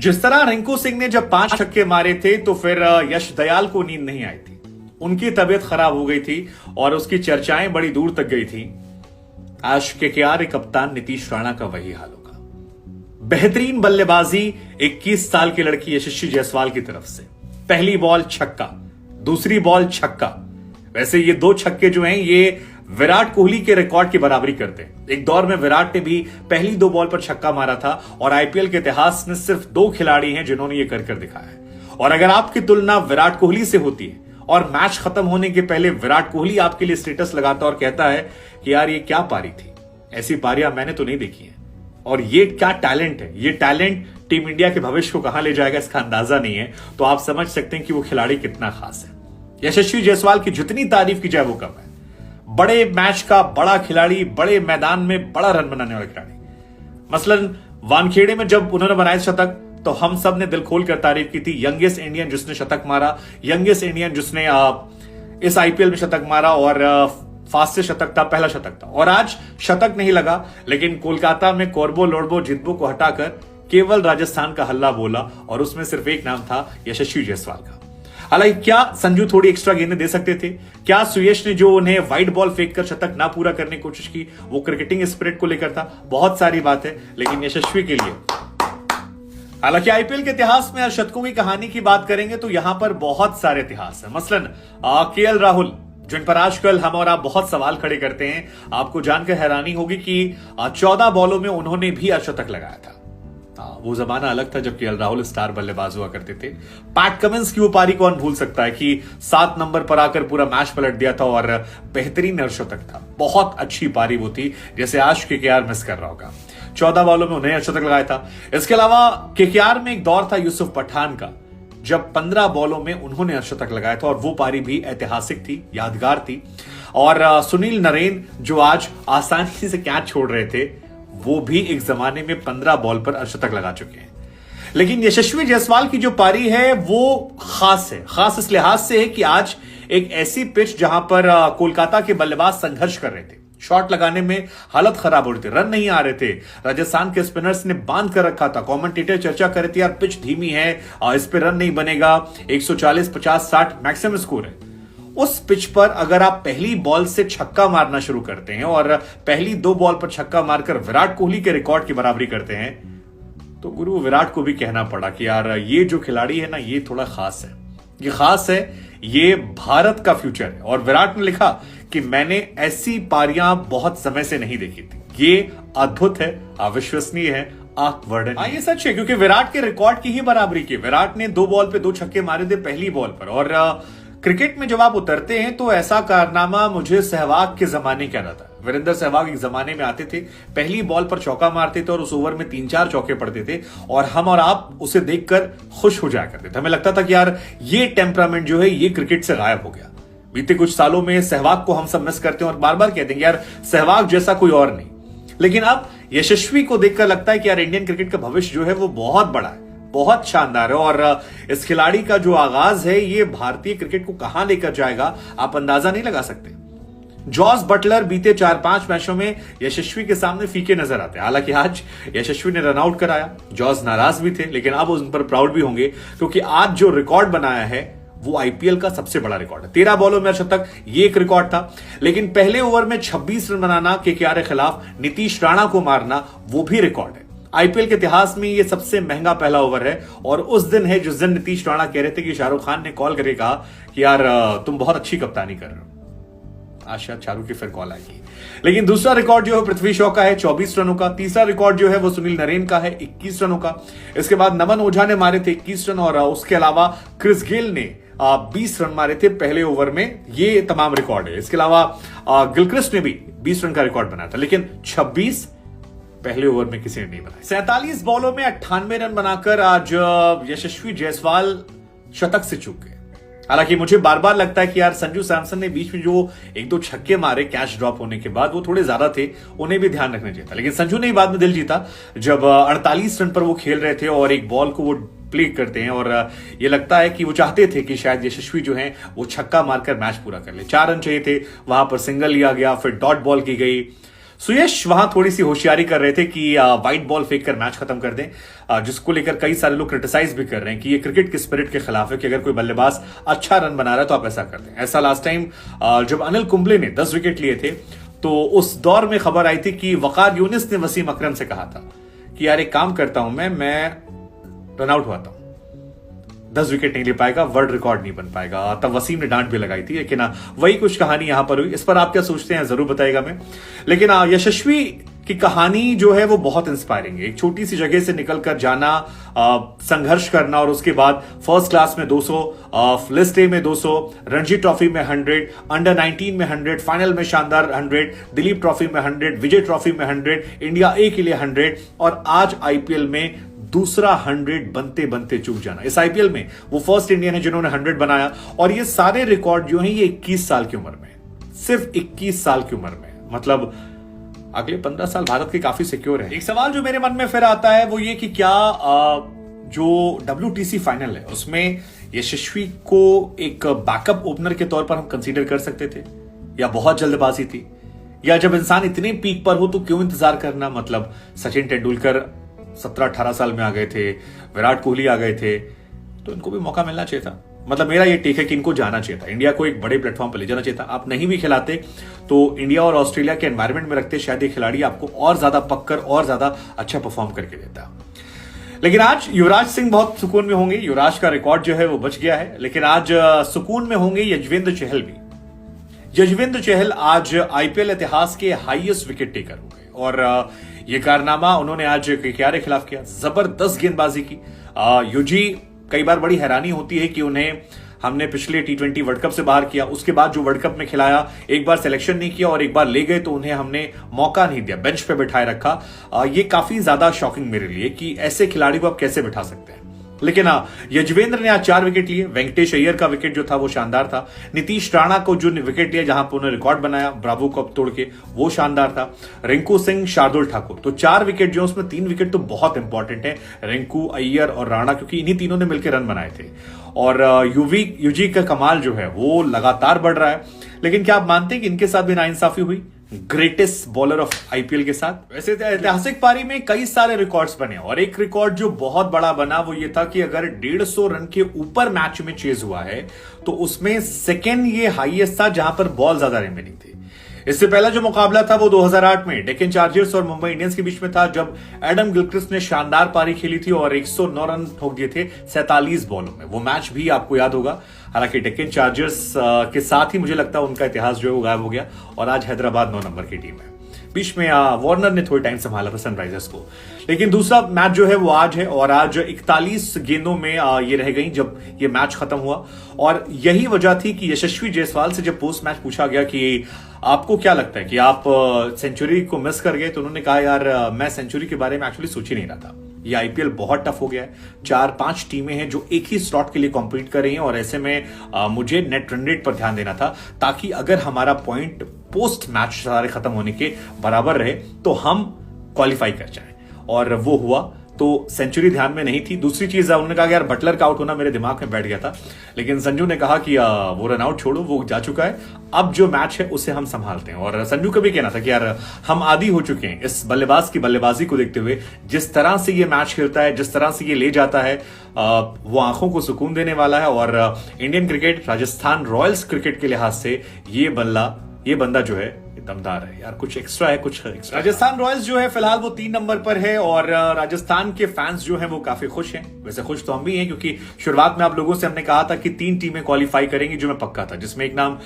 जिस तरह रिंकू सिंह ने जब 5 छक्के मारे थे तो फिर यश दयाल को नींद नहीं आई थी, उनकी तबीयत खराब हो गई थी और उसकी चर्चाएं बड़ी दूर तक गई थी। आज केकेआर कप्तान नीतीश राणा का वही हाल होगा। बेहतरीन बल्लेबाजी 21 साल की लड़की यशस्वी जायसवाल की तरफ से, पहली बॉल छक्का, दूसरी बॉल छक्का। वैसे ये 2 छक्के जो हैं ये विराट कोहली के रिकॉर्ड की बराबरी करते हैं। एक दौर में विराट ने भी पहली 2 बॉल पर छक्का मारा था और आईपीएल के इतिहास में सिर्फ 2 खिलाड़ी हैं जिन्होंने ये कर दिखाया है। और अगर आपकी तुलना विराट कोहली से होती है और मैच खत्म होने के पहले विराट कोहली आपके लिए स्टेटस लगाता और कहता है कि यार ये क्या पारी थी, ऐसी पारियां मैंने तो नहीं देखी है, और ये क्या टैलेंट है, ये टैलेंट टीम इंडिया के भविष्य को कहां ले जाएगा इसका अंदाजा नहीं है, तो आप समझ सकते हैं कि वो खिलाड़ी कितना खास है। यशस्वी जायसवाल की जितनी तारीफ की जाए वो कम है। बड़े मैच का बड़ा खिलाड़ी, बड़े मैदान में बड़ा रन बनाने वाला खिलाड़ी। मसलन वानखेड़े में जब उन्होंने बनाए शतक तो हम सब ने दिल खोल कर तारीफ की थी। यंगेस्ट इंडियन जिसने शतक मारा, यंगेस्ट इंडियन जिसने इस आईपीएल में शतक मारा और फास्टेस्ट शतक था, पहला शतक था। और आज शतक नहीं लगा, लेकिन कोलकाता में कोरबो लोडबो जिद्बो को हटाकर केवल राजस्थान का हल्ला बोला और उसमें सिर्फ एक नाम था यशस्वी जायसवाल का। हालांकि क्या संजू थोड़ी एक्स्ट्रा गेंदें दे सकते थे? क्या सुयश ने जो उन्हें वाइड बॉल फेंक कर शतक ना पूरा करने की कोशिश की वो क्रिकेटिंग स्पिरिट को लेकर था? बहुत सारी बात है, लेकिन यशस्वी के लिए, हालांकि आईपीएल के इतिहास में शतकों की कहानी की बात करेंगे तो यहां पर बहुत सारे इतिहास है। मसलन केएल राहुल, जिन पर आजकल हम और आप बहुत सवाल खड़े करते हैं। आपको जानकर हैरानी होगी कि 14 बॉलों में उन्होंने भी अर्धशतक लगाया था। वो जमाना अलग था जब केएल राहुल स्टार बल्लेबाज हुआ करते थे। पैट कमिंस की वो पारी कौन भूल सकता है कि 7 नंबर पर आकर पूरा मैच पलट दिया था और बेहतरीन अर्धशतक था। बहुत अच्छी पारी वो थी, जैसे आज केकेआर मिस कर रहा होगा। 14 बॉलों में उन्हें अर्धशतक लगाया था। इसके अलावा केकेआर में एक दौर था यूसुफ पठान का, जब 15 बॉलों में उन्होंने अर्धशतक लगाया था और वो पारी भी ऐतिहासिक थी, यादगार थी। और सुनील नरेन जो आज आसानी से कैच छोड़ रहे थे, वो भी एक जमाने में 15 बॉल पर अर्धशतक लगा चुके हैं। लेकिन यशस्वी जायसवाल की जो पारी है वो खास है। खास इस लिहाज से है कि आज एक ऐसी पिच जहां पर कोलकाता के बल्लेबाज संघर्ष कर रहे थे, शॉट लगाने में हालत खराब हो रही थी, रन नहीं आ रहे थे। राजस्थान के स्पिनर्स ने बांध कर रखा था। कमेंटेटर चर्चा कर रहे थे यार पिच धीमी है, इस पे रन नहीं बनेगा, 140, 50, 60 मैक्सिमम स्कोर है। उस पिच पर अगर आप पहली बॉल से छक्का मारना शुरू करते हैं और पहली 2 बॉल पर छक्का मारकर विराट कोहली के रिकॉर्ड की बराबरी करते हैं, तो गुरु विराट को भी कहना पड़ा कि यार ये जो खिलाड़ी है ना, ये थोड़ा खास है, ये खास है, ये भारत का फ्यूचर है। और विराट ने लिखा कि मैंने ऐसी पारियां बहुत समय से नहीं देखी थी, ये अद्भुत है, अविश्वसनीय है, वर्णन। ये सच है, क्योंकि विराट के रिकॉर्ड की ही बराबरी की। विराट ने 2 बॉल पे 2 छक्के मारे थे पहली बॉल पर। और क्रिकेट में जब आप उतरते हैं तो ऐसा कारनामा मुझे सहवाग के जमाने का याद आता है। वीरेंद्र सहवाग एक जमाने में आते थे, पहली बॉल पर चौका मारते थे और उस ओवर में 3-4 चौके पड़ते थे और हम और आप उसे देखकर खुश हो जाया करते थे। हमें लगता था कि यार ये टेम्परामेंट जो है ये क्रिकेट से गायब हो गया। बीते कुछ सालों में सहवाग को हम सब मिस करते हैं और बार बार कहते हैं यार सहवाग जैसा कोई और नहीं। लेकिन अब यशस्वी को देखकर लगता है कि यार इंडियन क्रिकेट का भविष्य जो है वो बहुत बड़ा है, बहुत शानदार है। और इस खिलाड़ी का जो आगाज है ये भारतीय क्रिकेट को कहां लेकर जाएगा आप अंदाजा नहीं लगा सकते। जॉस बटलर बीते 4-5 मैचों में यशस्वी के सामने फीके नजर आते हैं। हालांकि आज यशस्वी ने रनआउट कराया, जॉस नाराज भी थे, लेकिन अब उन पर प्राउड भी होंगे क्योंकि आज जो रिकॉर्ड बनाया है वो आईपीएल का सबसे बड़ा रिकॉर्ड है। 13 बॉलों में अर्धशतक, ये एक रिकॉर्ड था। लेकिन पहले ओवर में 26 रन बनाना, केकेआर के खिलाफ नीतीश राणा को मारना, वो भी रिकॉर्ड है। आईपीएल के इतिहास में ये सबसे महंगा पहला ओवर है। और उस दिन है जिस दिन नीतीश राणा कह रहे थे कि शाहरुख खान ने कॉल करके कहा कि यार तुम बहुत अच्छी कप्तानी कर रहे हो। आज शायद शाहरुख की फिर कॉल आएगी। लेकिन दूसरा रिकॉर्ड जो है पृथ्वी शॉ का है 24 रनों का। तीसरा रिकॉर्ड जो है वो सुनील नरेन का है 21 रनों का। इसके बाद नमन ओझा ने मारे थे 21 रन और उसके अलावा क्रिस गेल ने 20 रन मारे थे पहले ओवर में। ये तमाम रिकॉर्ड है। इसके अलावा गिलक्रिस्ट ने भी 20 रन का रिकॉर्ड बनाया था, लेकिन 26 पहले ओवर में किसी ने नहीं बनाया। 47 बॉलों में 98 रन बनाकर आज यशस्वी जायसवाल शतक से चूक गए। हालांकि मुझे बार बार लगता है कि यार संजू सैमसन ने बीच में जो 1-2 छक्के मारे कैच ड्रॉप होने के बाद वो थोड़े ज्यादा थे, उन्हें भी ध्यान रखना चाहिए था। लेकिन संजू ने बाद में दिल जीता जब 48 रन पर वो खेल रहे थे और एक बॉल को वो प्ले करते हैं और ये लगता है कि वो चाहते थे कि शायद यशस्वी जो है वो छक्का मारकर मैच पूरा कर ले। 4 रन चाहिए थे, वहां पर सिंगल लिया गया, फिर डॉट बॉल की गई। सुयश वहां थोड़ी सी होशियारी कर रहे थे कि व्हाइट बॉल फेंक कर मैच खत्म कर दें, जिसको लेकर कई सारे लोग क्रिटिसाइज भी कर रहे हैं कि ये क्रिकेट के स्पिरिट के खिलाफ है कि अगर कोई बल्लेबाज अच्छा रन बना रहा है तो आप ऐसा कर दें। ऐसा लास्ट टाइम जब अनिल कुंबले ने 10 विकेट लिए थे तो उस दौर में खबर आई थी कि वकार यूनिस ने वसीम अकरम से कहा था कि यार एक काम करता हूं मैं रन आउट हुआता हूं, 10 विकेट नहीं ले पाएगा, वर्ल्ड रिकॉर्ड नहीं बन पाएगा। तब वसीम ने डांट भी लगाई थी, लेकिन वही कुछ कहानी यहां पर हुई। इस पर आप क्या सोचते हैं जरूर बताएगा मैं। लेकिन यशस्वी की कहानी जो है वो बहुत इंस्पायरिंग है। एक छोटी सी जगह से निकलकर जाना, संघर्ष करना और उसके बाद फर्स्ट क्लास में 200, लिस्ट ए में 200, रणजी ट्रॉफी में 100, अंडर 19 में 100, फाइनल में शानदार 100, दिलीप ट्रॉफी में 100, विजय ट्रॉफी में 100, इंडिया ए के लिए 100 और आज आईपीएल में दूसरा 100 बनते बनते चूक जाना। इस आईपीएल में वो फर्स्ट इंडियन है जिन्होंने 100 बनाया और ये सारे रिकॉर्ड जो हैं ये 21 साल की उम्र में, सिर्फ 21 साल की उम्र में। मतलब अगले 15 साल भारत के काफी सिक्योर है। एक सवाल जो मेरे मन में फिर आता है वो ये कि क्या जो WTC फाइनल है उसमें यशस्वी को एक बैकअप ओपनर के तौर पर हम कंसीडर कर सकते थे, या बहुत जल्दबाजी थी, या जब इंसान इतने पीक पर हो तो क्यों इंतजार करना। मतलब सचिन तेंदुलकर 17-18 साल में आ गए थे, विराट कोहली आ गए थे, तो इनको भी मौका मिलना चाहिए था। मतलब मेरा ये टेक है कि इनको जाना चाहिए था, इंडिया को एक बड़े प्लेटफॉर्म पर ले जाना चाहिए था। आप नहीं भी खिलाते तो इंडिया और ऑस्ट्रेलिया के एनवायरमेंट में रखते, शायद ये खिलाड़ी आपको और ज्यादा पक्कर और ज्यादा अच्छा परफॉर्म करके देता। लेकिन आज युवराज सिंह बहुत सुकून में होंगे, युवराज का रिकॉर्ड जो है वो बच गया है। लेकिन आज सुकून में होंगे यजवेंद्र चहल भी। यजवेंद्र चहल आज आईपीएल इतिहास के हाईएस्ट विकेट टेकर हो गए और ये कारनामा उन्होंने आज केकेआर के खिलाफ किया। जबरदस्त गेंदबाजी की। यूजी कई बार बड़ी हैरानी होती है कि उन्हें हमने पिछले T20 वर्ल्ड कप से बाहर किया, उसके बाद जो वर्ल्ड कप में खिलाया, एक बार सिलेक्शन नहीं किया और एक बार ले गए तो उन्हें हमने मौका नहीं दिया, बेंच पे बिठाए रखा। ये काफी ज्यादा शॉकिंग मेरे लिए कि ऐसे खिलाड़ी को आप कैसे बिठा सकते हैं। लेकिन यजवेंद्र ने आज 4 विकेट लिए। वेंकटेश अय्यर का विकेट जो था वो शानदार था। नीतीश राणा को जो विकेट लिया जहां पर उन्होंने रिकॉर्ड बनाया ब्रावो को तोड़ के, वो शानदार था। रिंकू सिंह, शार्दुल ठाकुर, तो 4 विकेट जो उसमें 3 विकेट तो बहुत इंपॉर्टेंट है, रिंकू, अय्यर और राणा, क्योंकि इन्हीं तीनों ने मिलकर रन बनाए थे। और यूजी का कमाल जो है वो लगातार बढ़ रहा है। लेकिन क्या आप मानते हैं कि इनके साथ भी नाइंसाफी हुई ग्रेटेस्ट बॉलर ऑफ आईपीएल के साथ? वैसे ऐतिहासिक पारी में कई सारे रिकॉर्ड्स बने और एक रिकॉर्ड जो बहुत बड़ा बना वो ये था कि अगर 150 रन के ऊपर मैच में चेज हुआ है तो उसमें सेकेंड ये हाईएस्ट था जहां पर बॉल ज्यादा रिमेनिंग थी। इससे पहला जो मुकाबला था वो 2008 में डेक्कन चार्जर्स और मुंबई इंडियंस के बीच में था, जब एडम गिलक्रिस्ट ने शानदार पारी खेली थी और 109 रन ठोक दिए थे 47 बॉलों में। वो मैच भी आपको याद होगा। हालांकि डेक्कन चार्जर्स के साथ ही मुझे लगता है उनका इतिहास जो है वो गायब हो गया और आज हैदराबाद 9 नंबर की टीम है। बीच में वार्नर ने थोड़ी टाइम संभाला था सनराइजर्स को। लेकिन दूसरा मैच जो है वो आज है और आज 41 गेंदों में ये रह गई जब ये मैच खत्म हुआ। और यही वजह थी कि यशस्वी जायसवाल से जब पोस्ट मैच पूछा गया कि आपको क्या लगता है कि आप सेंचुरी को मिस कर गए, तो उन्होंने कहा यार मैं सेंचुरी के बारे में एक्चुअली सोच ही नहीं रहा था। ये आईपीएल बहुत टफ हो गया है। 4-5 टीमें हैं जो एक ही स्लॉट के लिए कॉम्पीट कर रही हैं और ऐसे में मुझे नेट रन रेट पर ध्यान देना था ताकि अगर हमारा पॉइंट पोस्ट मैच सारे खत्म होने के बराबर रहे तो हम क्वालिफाई कर जाएं, और वो हुआ। तो सेंचुरी ध्यान में नहीं थी। दूसरी चीज उन्होंने कहा कि यार बटलर का आउट होना मेरे दिमाग में बैठ गया था, लेकिन संजू ने कहा कि वो रन आउट छोड़ो, वो जा चुका है, अब जो मैच है उसे हम संभालते हैं। और संजू का भी कहना था कि यार हम आदी हो चुके हैं इस बल्लेबाज की बल्लेबाजी को देखते हुए, जिस तरह से ये मैच खेलता है, जिस तरह से ये ले जाता है, वो आंखों को सुकून देने वाला है। और Indian cricket, Rajasthan Royals cricket के लिहाज से ये बंदा जो है दमदार है यार। कुछ एक्स्ट्रा है, कुछ एक्स्ट्रा। राजस्थान रॉयल्स जो है फिलहाल वो 3 नंबर पर है और राजस्थान के फैंस जो हैं वो काफी खुश हैं। वैसे खुश तो हम भी हैं क्योंकि शुरुआत में आप लोगों से हमने कहा था कि 3 टीमें क्वालिफाई करेंगी, जो मैं पक्का था, जिसमें एक नाम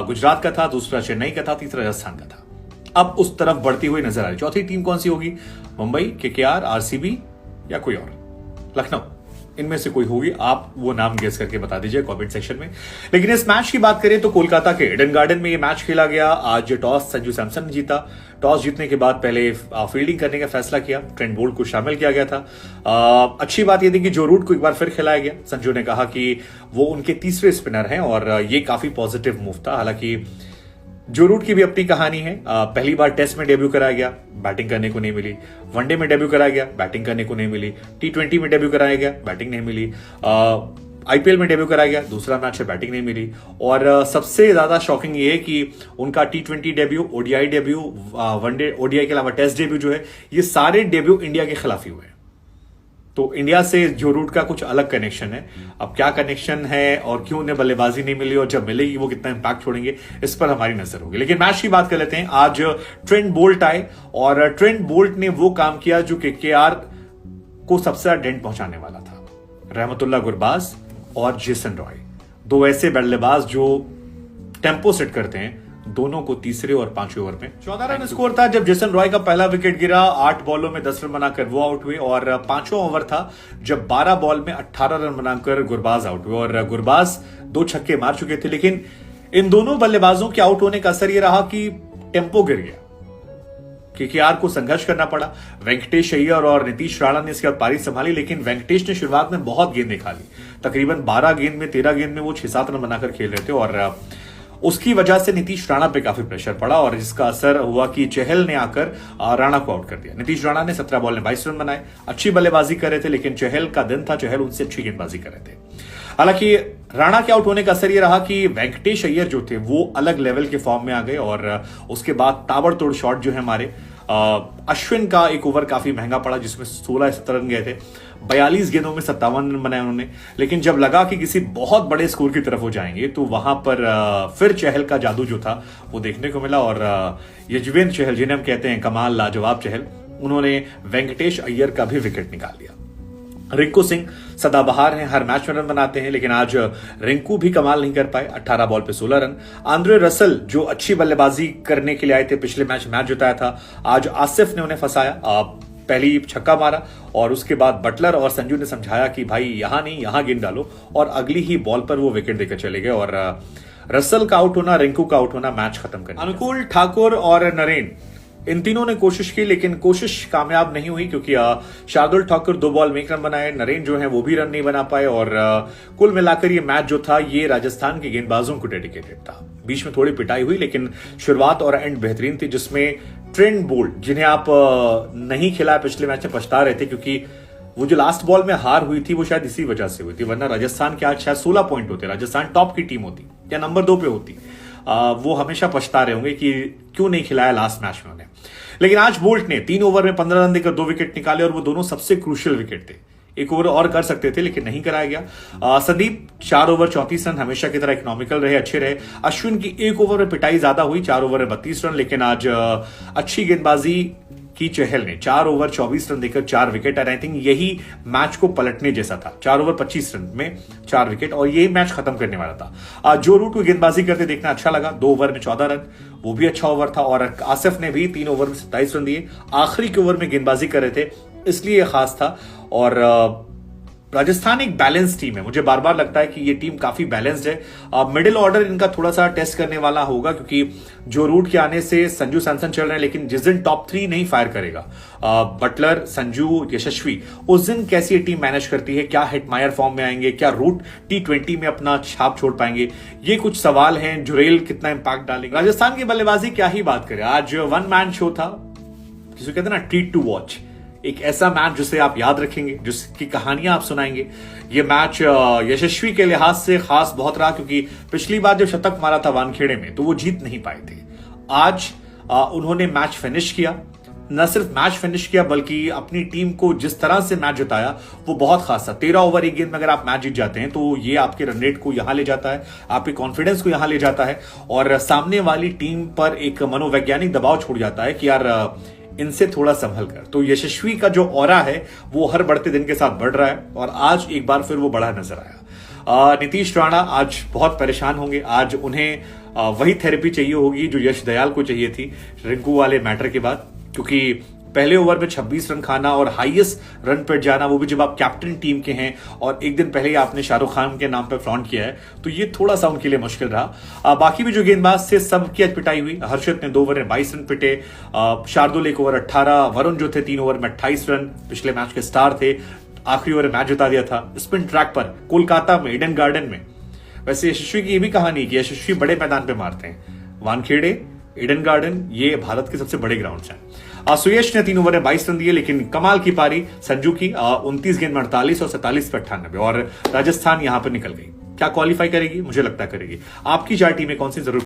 गुजरात का था, दूसरा चेन्नई का था, तीसरा राजस्थान का था। अब उस तरफ बढ़ती हुई नजर आ रही। चौथी टीम कौन सी होगी? मुंबई, केकेआर, आरसीबी या कोई और? लखनऊ, इनमें से कोई होगी। आप वो नाम गेस करके बता दीजिए कमेंट सेक्शन में। लेकिन इस मैच की बात करें तो कोलकाता के ईडन गार्डन में ये मैच खेला गया। आज टॉस संजू सैमसन ने जीता। टॉस जीतने के बाद पहले फील्डिंग करने का फैसला किया, ट्रेंट बोल्ट को शामिल किया गया था। अच्छी बात यह थी कि जो रूट को एक बार फिर खिलाया गया। संजू ने कहा कि वो उनके तीसरे स्पिनर हैं और ये काफी पॉजिटिव मूव था। हालांकि जो रूट की भी अपनी कहानी है। पहली बार टेस्ट में डेब्यू कराया गया, बैटिंग करने को नहीं मिली। वनडे में डेब्यू कराया गया, बैटिंग करने को नहीं मिली। T20 में डेब्यू कराया गया, बैटिंग नहीं मिली। आईपीएल में डेब्यू कराया गया, दूसरा मैच है बैटिंग नहीं मिली। और सबसे ज्यादा शॉकिंग ये है कि उनका T20 debut, ODI debut, one day ODI के अलावा टेस्ट डेब्यू जो है, ये सारे डेब्यू इंडिया के खिलाफ ही हुए हैं। तो इंडिया से जो रूट का कुछ अलग कनेक्शन है। अब क्या कनेक्शन है और क्यों उन्हें बल्लेबाजी नहीं मिली और जब मिलेगी वो कितना इंपैक्ट छोड़ेंगे, इस पर हमारी नजर होगी। लेकिन मैच की बात कर लेते हैं। आज ट्रेंट बोल्ट आए और ट्रेंट बोल्ट ने वो काम किया जो केकेआर को सबसे ज्यादा डेंट पहुंचाने वाला था। रहमतुल्ला गुरबाज और जेसन रॉय, दो ऐसे बल्लेबाज जो टेम्पो सेट करते हैं, दोनों को तीसरे और पांचवें ओवर में 14 रन स्कोर था जब जेसन रॉय का पहला विकेट गिरा। 8 बॉलों में 10 रन बनाकर वो आउट हुए और पांचवां ओवर था जब 12 बॉल में 18 रन बनाकर गुरबाज आउट हुए और गुरबाज 2 छक्के मार चुके थे। लेकिन इन दोनों बल्लेबाजों के आउट होने का असर यह रहा कि टेम्पो गिर गया। केकेआर को संघर्ष करना पड़ा। वेंकटेश अय्यर और नीतीश राणा ने इसके बाद पारी संभाली, लेकिन वेंकटेश ने शुरुआत में बहुत गेंद निकाली। तकरीबन 12 गेंद में 13 गेंद में वो 6-7 रन बनाकर खेल रहे थे और उसकी वजह से नीतीश राणा पे काफी प्रेशर पड़ा और जिसका असर हुआ कि चहल ने आकर राणा को आउट कर दिया। नीतीश राणा ने 17 बॉल में 22 रन बनाए, अच्छी बल्लेबाजी कर रहे थे, लेकिन चहल का दिन था, चहल उनसे अच्छी गेंदबाजी कर रहे थे। हालांकि राणा के आउट होने का असर यह रहा कि वेंकटेश अय्यर जो थे वो अलग लेवल के फॉर्म में आ गए और उसके बाद ताबड़तोड़ शॉट जो है हमारे अश्विन का एक ओवर काफी महंगा पड़ा जिसमें 16-17 रन गए थे। 42 गेंदों में 57 रन बनाए उन्होंने। लेकिन जब लगा कि किसी बहुत बड़े स्कोर की तरफ हो जाएंगे तो वहां पर फिर चहल का जादू जो था वो देखने को मिला और यजुवेंद्र चहल, जिन्हें हम कहते हैं कमाल लाजवाब चहल, उन्होंने वेंकटेश अय्यर का भी विकेट निकाल लिया। रिंकू सिंह सदाबहार हैं, हर मैच में रन बनाते हैं, लेकिन आज रिंकू भी कमाल नहीं कर पाए। 18 बॉल पे 16 रन। आंद्रे रसल जो अच्छी बल्लेबाजी करने के लिए आए थे, पिछले मैच जिताया था, आज आसिफ ने उन्हें फंसाया। पहली छक्का मारा और उसके बाद बटलर और संजू ने समझाया कि भाई यहां नहीं, यहां गेंद डालो और अगली ही बॉल पर वो विकेट देकर चले गए और रसल का आउट होना, रिंकू का आउट होना मैच खत्म कर। अनुकूल ठाकुर और नरेन, इन तीनों ने कोशिश की लेकिन कोशिश कामयाब नहीं हुई क्योंकि शार्दुल ठाकुर 2 बॉल में 1 रन बनाए, नरेन जो है वो भी रन नहीं बना पाए और कुल मिलाकर ये मैच जो था ये राजस्थान के गेंदबाजों को डेडिकेटेड था। बीच में थोड़ी पिटाई हुई लेकिन शुरुआत और एंड बेहतरीन थी, जिसमें ट्रेंट बोल्ट, जिन्हें आप नहीं खिलाया पिछले मैच में, पछता रहे थे क्योंकि वो जो लास्ट बॉल में हार हुई थी वो शायद इसी वजह से हुई थी, वरना राजस्थान के आज शायद 16 पॉइंट होते, राजस्थान टॉप की टीम होती या नंबर 2 पे होती। वो हमेशा पछता रहे होंगे कि क्यों नहीं खिलाया लास्ट मैच में उन्हें। लेकिन आज बोल्ट ने 3 ओवर में 15 रन देकर 2 विकेट निकाले और वो दोनों सबसे क्रूशियल विकेट थे। 1 ओवर और कर सकते थे लेकिन नहीं कराया गया। संदीप 4 ओवर 34 रन, हमेशा की तरह इकोनॉमिकल रहे, अच्छे रहे। अश्विन की 1 ओवर में पिटाई ज्यादा हुई, 4 ओवर में 32 रन, लेकिन आज अच्छी गेंदबाजी की चहल ने 4 ओवर 24 रन देकर 4 विकेट। और आई थिंक यही मैच को पलटने जैसा था। 4 ओवर 25 रन में 4 विकेट और यही मैच खत्म करने वाला था। जो रूट को गेंदबाजी करते देखना अच्छा लगा। 2 ओवर में 14 रन, वो भी अच्छा ओवर था और आसिफ ने भी 3 ओवर में 27 रन दिए। आखिरी के ओवर में गेंदबाजी कर रहे थे इसलिए खास था। और राजस्थान एक बैलेंस टीम है, मुझे बार बार लगता है कि ये टीम काफी बैलेंस्ड है। मिडिल ऑर्डर इनका थोड़ा सा टेस्ट करने वाला होगा क्योंकि जो रूट के आने से संजू सैमसन चल रहे हैं, लेकिन जिस दिन टॉप 3 नहीं फायर करेगा बटलर, संजू, यशस्वी, उस दिन कैसी ये टीम मैनेज करती है, क्या हिटमायर फॉर्म में आएंगे, क्या रूट T20 में अपना छाप छोड़ पाएंगे, ये कुछ सवाल हैं। जुरेल कितना इंपैक्ट डालेंगे। राजस्थान की बल्लेबाजी क्या ही बात करें, आज 1 मैन शो था, जिसे कहते हैं ना ट्रीट टू वॉच। एक ऐसा मैच जिसे आप याद रखेंगे, जिसकी कहानियां आप सुनाएंगे। ये मैच यशस्वी के लिहाज से खास बहुत रहा क्योंकि पिछली बार जब शतक मारा था वानखेड़े में तो वो जीत नहीं पाए थे। आज उन्होंने मैच फिनिश किया, न सिर्फ मैच फिनिश किया बल्कि अपनी टीम को जिस तरह से मैच जिताया वो बहुत खास था। 13 ओवर 1 गेंद में अगर आप मैच जीत जाते हैं तो ये आपके रन रेट को यहां ले जाता है, आपके कॉन्फिडेंस को यहां ले जाता है और सामने वाली टीम पर एक मनोवैज्ञानिक दबाव छोड़ जाता है कि यार इनसे थोड़ा संभल कर। तो यशस्वी का जो ऑरा है वो हर बढ़ते दिन के साथ बढ़ रहा है और आज एक बार फिर वो बढ़ा नजर आया। नीतीश राणा आज बहुत परेशान होंगे। आज उन्हें वही थेरेपी चाहिए होगी जो यश दयाल को चाहिए थी रिंकू वाले मैटर के बाद, क्योंकि पहले ओवर में 26 रन खाना और हाईएस्ट रन पर जाना, वो भी जब आप कैप्टन टीम के हैं और एक दिन पहले ही आपने शाहरुख खान के नाम पर फ्लॉन्ट किया है, तो ये थोड़ा सा उनके लिए मुश्किल रहा। बाकी भी जो गेंदबाज थे सब की आज पिटाई हुई। हर्षित ने 2 ओवर में 22 रन पिटे, शार्दुल 1 ओवर 18, वरुण जो थे 3 ओवर में 28 रन, पिछले मैच के स्टार थे, आखिरी ओवर मैच जिता दिया था स्पिन ट्रैक पर कोलकाता में ईडन गार्डन में। वैसे यशस्वी की ये भी कहानी कि यशस्वी बड़े मैदान पे मारते हैं, वानखेड़े, ईडन गार्डन, ये भारत के सबसे बड़े ग्राउंड्स हैं। सुयश ने 3 ओवर में 22 रन दिए, लेकिन कमाल की पारी संजू की 29 गेंद में 48 और 47 पे 98, और राजस्थान यहां पर निकल गई। क्या क्वालिफाई करेगी? मुझे लगता करेगी। आपकी 4 टीमें कौन सी? जरूर